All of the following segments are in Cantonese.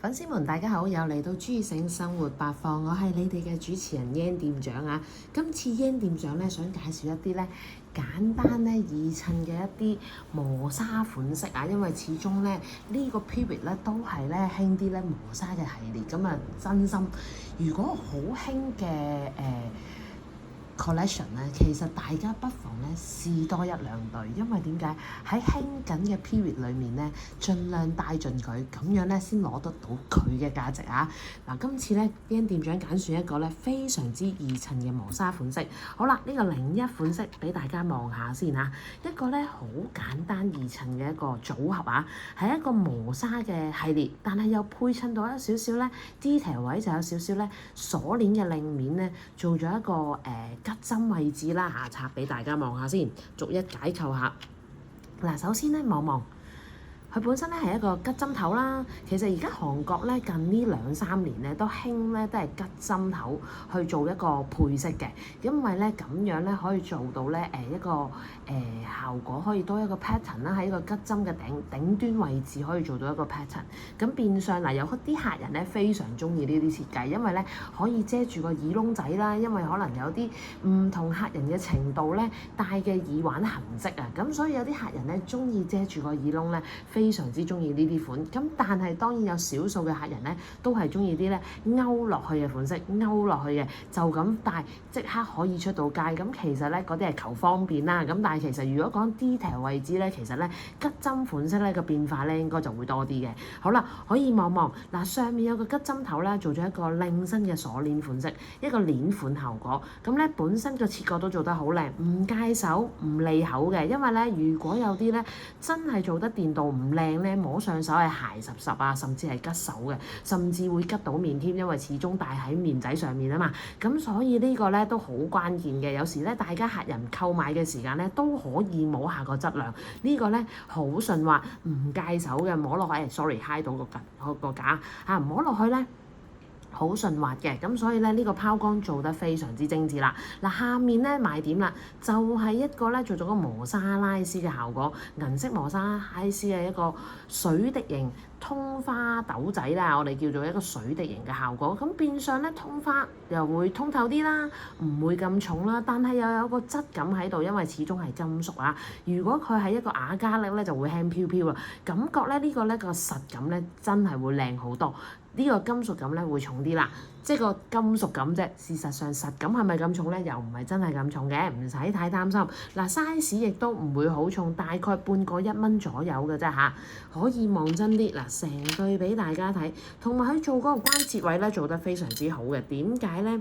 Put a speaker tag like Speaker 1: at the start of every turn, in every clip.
Speaker 1: 粉絲們大家好，又嚟到朱醒生活百貨，我係你哋嘅主持人 Yan 店長啊。今次 Yan 店長咧想介紹一啲咧簡單咧易襯嘅一啲磨砂款式啊，因為始終咧呢個 period 咧都係咧興啲咧磨砂嘅系列，咁啊真心如果好興嘅collection 咧，其實大家不妨咧試多一兩對，因為點解喺興緊嘅 period 裏面咧，盡量帶進佢，咁樣咧先攞得到佢嘅價值啊！嗱，今次咧 Yan 店長揀選一個咧非常之易襯嘅磨砂款式。好啦，呢個01款式俾大家望下先啊，一個咧好簡單易襯嘅一個組合啊，係一個磨砂嘅系列，但係又配襯到一少少咧 detail 位，就有少少咧鎖鏈嘅令面咧，做咗一個吉針位置啦嚇，插俾大家望下先，逐一解構下。嗱，首先咧望望。佢本身咧係一個吉針頭啦，其實而家韓國咧近呢2-3年咧都興咧都係吉針頭去做一個配飾嘅，因為咧咁樣咧可以做到咧一個效果，可以多一個 pattern 啦，喺個吉針嘅頂端位置可以做到一個 pattern。咁變相嗱有啲客人咧非常中意呢啲設計，因為咧可以遮住個耳窿仔啦，因為可能有啲唔同客人嘅程度咧戴嘅耳環痕跡啊，咁所以有啲客人咧中意遮住個耳窿咧。非常之中意呢啲款，咁但係當然有少數嘅客人咧，都係中意啲咧勾落去嘅款式，勾落去嘅就咁戴即刻可以出到街。咁其實咧嗰啲係求方便啦。咁但係其實如果講 detail 位置咧，其實咧吉針款式咧個變化咧應該就會多啲嘅。好啦，可以望望嗱，上面有個吉針頭咧，做咗一個靚身嘅鎖鏈款式，一個鏈款效果。咁咧本身個切割都做得好靚，唔戒手唔利口嘅。因為咧如果有啲咧真係做得電鍍唔靚咧，摸上手係鞋濕濕啊，甚至係吉手嘅，甚至會吉到面添，因為始終戴喺面仔上面啊嘛。咁所以呢個咧都好關鍵嘅。有時咧大家客人購買嘅時間咧都可以摸下個質量。呢個咧好順滑，唔戒手嘅，摸落去，sorry 揩到個架嚇，摸落去咧。好順滑嘅，咁所以咧呢個拋光做得非常之精緻啦。嗱，下面咧賣點啦，就係一個咧做咗個磨砂拉絲嘅效果，銀色磨砂拉絲嘅一個水滴型通花豆仔啦，我哋叫做一個水滴型嘅效果。咁變相咧通花又會通透啲啦，唔會咁重啦，但係又有個質感喺度，因為始終係金屬啊。如果佢係一個亞加力咧，就會輕飄飄啊，感覺咧呢個咧個實感咧真係會靚好多。呢個金屬感咧會重啲啦，即係個金屬感啫。事實上實感係咪咁重咧？又唔係真係咁重嘅，唔使太擔心。嗱，size 亦都唔會好重，大概半個1蚊左右嘅啫嚇。可以望真啲嗱，成對俾大家睇，同埋佢做嗰個關節位咧做得非常之好嘅。點解咧？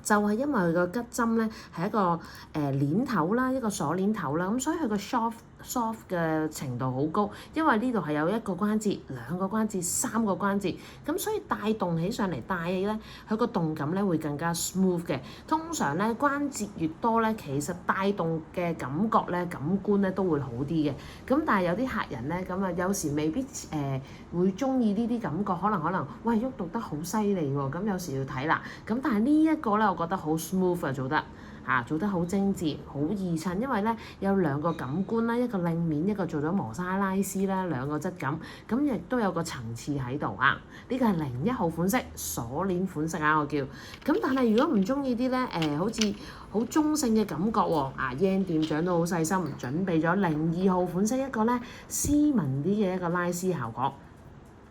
Speaker 1: 就係因為佢個吉針咧係一個鏈頭啦，一個鎖鏈頭啦，咁所以佢個 soft 嘅程度好高，因為呢度係有一個關節、2個關節、3個關節，咁所以帶動起上嚟戴咧，佢個動感咧會更加 smooth 嘅。通常咧關節越多咧，其實帶動嘅感覺咧、感官咧都會好啲嘅。咁但係有啲客人咧，咁啊有時未必會中意呢啲感覺，可能喂喐動得好犀利喎，咁有時要睇啦。咁但係呢一個咧，我覺得好 smooth 啊，做得好精緻，好易襯，因為咧有2個感官啦，一個令面，一個做咗磨砂拉絲啦，2個質感，咁亦都有個層次喺度啊。呢個係01號款式鎖鏈款式啊，我叫。咁但係如果唔中意啲咧，好似好中性嘅感覺喎，Yan 店長都好細心，準備咗02號款式一個咧斯文啲嘅一個拉絲效果。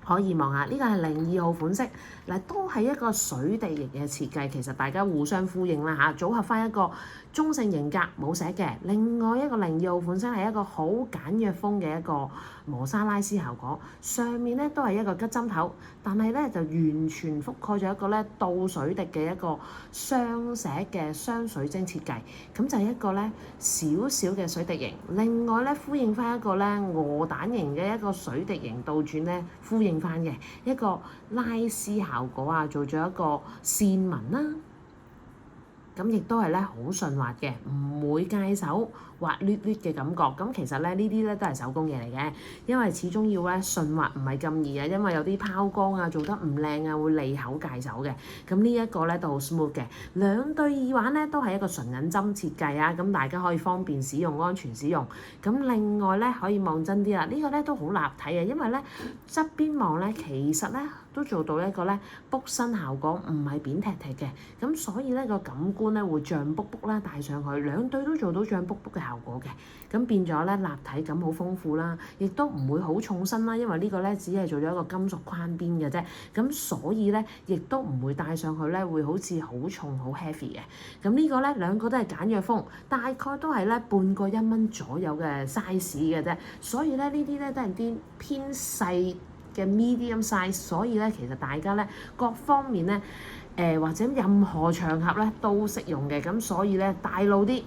Speaker 1: 可以望下，呢個係02號款式，嗱都係一個水滴型嘅設計，其實大家互相呼應啦嚇，組合翻一個中性型格冇寫嘅。另外一個02號款式係一個好簡約風嘅一個磨砂拉絲效果，上面咧都係一個吉針頭，但係咧就完全覆蓋咗一個咧倒水滴嘅一個雙寫嘅雙水晶設計，咁就係一個咧少少嘅水滴型。另外咧呼應翻一個咧鵝蛋型嘅一個水滴型倒轉咧呼應翻嘅一個拉絲效果啊，做咗一個線紋啦。咁亦都係咧好順滑嘅，唔會戒手滑捋捋嘅感覺。咁其實咧呢啲咧都係手工嘢嚟嘅，因為始終要咧順滑唔係咁易啊，因為有啲拋光啊做得唔靚啊會利口戒手嘅。咁呢一個咧都好 smooth 嘅。兩對耳環咧都係一個純銀針設計啊，咁大家可以方便使用、安全使用。咁另外咧可以望真啲啦，呢個咧都好立體啊，因為咧側邊望咧其實咧都做到一個咧卜身效果，唔係扁踢踢嘅。咁所以咧個感官咧會脹卜卜啦，戴上去兩對都做到脹卜卜嘅效果嘅，咁變咗咧立體感好豐富啦，亦都唔會好重身啦，因為呢個咧只係做咗一個金屬框邊嘅啫，咁所以咧亦都唔會戴上去咧會好似好重好 heavy 嘅。咁呢個咧兩個都係簡約風，大概都係咧半個1蚊左右嘅 size 嘅啫，所以咧呢啲咧都係啲偏細嘅 medium size， 所以咧其實大家咧各方面咧或者任何場合咧都適用嘅，咁所以咧大路啲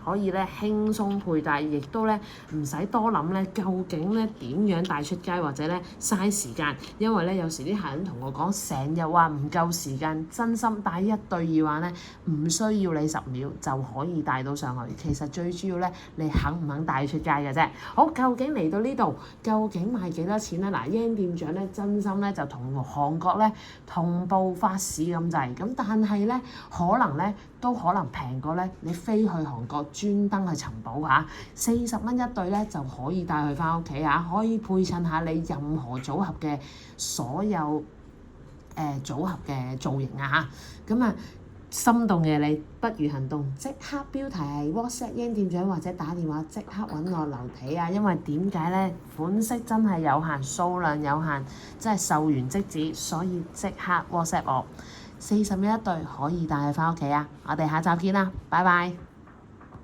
Speaker 1: 可以咧輕鬆佩戴，亦都咧唔使多諗咧究竟咧點樣帶出街或者咧嘥時間，因為咧有時啲客人同我講成日話唔夠時間，真心戴一對耳環咧唔需要你10秒就可以戴到上去。其實最主要咧你肯唔肯帶出街嘅啫。好，究竟嚟到呢度究竟賣幾多錢咧？嗱，Yan店長咧真心咧就同韓國咧同步發市咁滯，咁但係咧可能咧都可能平過咧你飛去韓國專登去尋寶嚇，40蚊一對咧就可以帶佢翻屋企嚇，可以配襯下你任何組合嘅所有組合嘅造型啊嚇，咁啊心動嘅你不如行動，即刻標題係 WhatsApp Yan店長或者打電話即刻揾我留睇啊！因為點解咧？款式真係有限，數量有限，真係售完即止，所以即刻 WhatsApp 我。40蚊一對可以帶佢翻屋企啊！我哋下集見啦，拜拜。